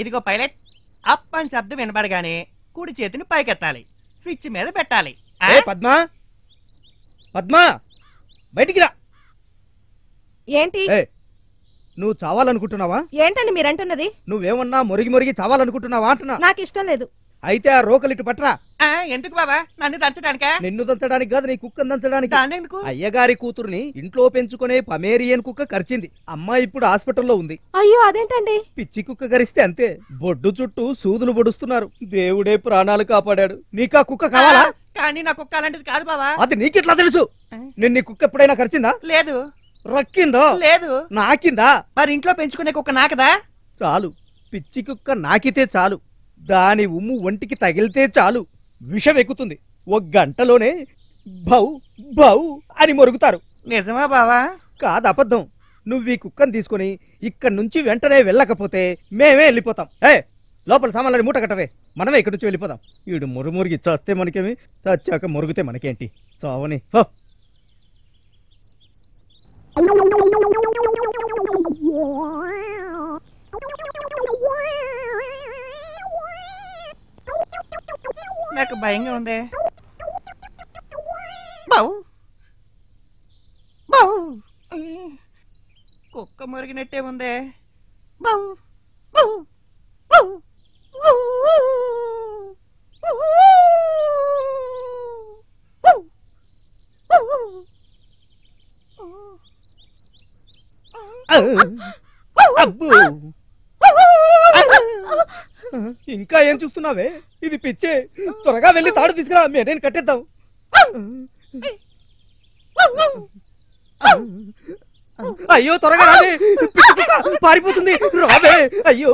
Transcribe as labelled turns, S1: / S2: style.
S1: ఇదిగో pilot, up అని శబ్దం వినబడగానే కుడి చేతిని పైకెత్తాలి, స్విచ్ మీద పెట్టాలి.
S2: పద్మా, పద్మా, బయటికి రా.
S3: ఏంటి?
S2: నువ్వు చావాలనుకుంటున్నావా?
S3: ఏంటండి మీరంటున్నది?
S2: నువ్వేమన్నా మొరిగి మొరిగి చావాలనుకుంటున్నావా అంటున్నా.
S3: నాకు ఇష్టం లేదు.
S2: అయితే ఆ రోకలిట్టు పట్రా.
S1: ఎందుకు బాబా? నన్ను దంచడానికా?
S2: నిన్ను దంచడానికి కాదు, నీ కుక్కను దంచడానికి.
S1: ఎందుకు?
S2: అయ్యగారి కూతురుని ఇంట్లో పెంచుకునే పమేరియన్ కుక్క కరిచింది. అమ్మాయి ఇప్పుడు హాస్పిటల్లో ఉంది.
S3: అయ్యో, అదేంటండి?
S2: పిచ్చి కుక్క కరిస్తే అంతే, బొడ్డు చుట్టూ సూదులు పొడుస్తున్నారు. దేవుడే ప్రాణాలు కాపాడాడు. నీకా కుక్క కావాలా?
S1: కానీ నా కుక్క అలాంటిది కాదు బాబా.
S2: అది నీకెట్లా తెలుసు? నిన్ను కుక్క ఎప్పుడైనా కరిచిందా?
S1: లేదు.
S2: రక్కిందో?
S1: లేదు.
S2: నాకిందా?
S1: మరి ఇంట్లో పెంచుకునే కుక్క నాకదా?
S2: చాలు, పిచ్చి కుక్క నాకితే చాలు, దాని ఉమ్ము ఒంటికి తగిలితే చాలు, విషం ఎక్కుతుంది. ఒక గంటలోనే బౌ బౌ అని మొరుగుతారు.
S1: నిజమా బావా?
S2: కాదు, అబద్ధం. నువ్వు ఈ కుక్కను తీసుకుని ఇక్కడి నుంచి వెంటనే వెళ్ళకపోతే మేమే వెళ్ళిపోతాం. లోపల సామాన్లని మూట కట్టవే, మనమే ఇక్కడి నుంచి వెళ్ళిపోదాం. వీడు మురుగుమురిగి చస్తే మనకేమి, చచ్చాక మురుగుతే మనకేంటి? చావని.
S1: నాకు భయంగా ఉంది. బావు బావు, కుక్క మురిగినట్టే ఉంది. బావు బావు బావు.
S2: ఇంకా ఏం చూస్తున్నావే? ఇది పిచ్చే. త్వరగా వెళ్ళి తాడు తీసుకురా, నేను కట్టేద్దాం. అయ్యో, త్వరగా రావే, పారిపోతుంది. రావే. అయ్యో.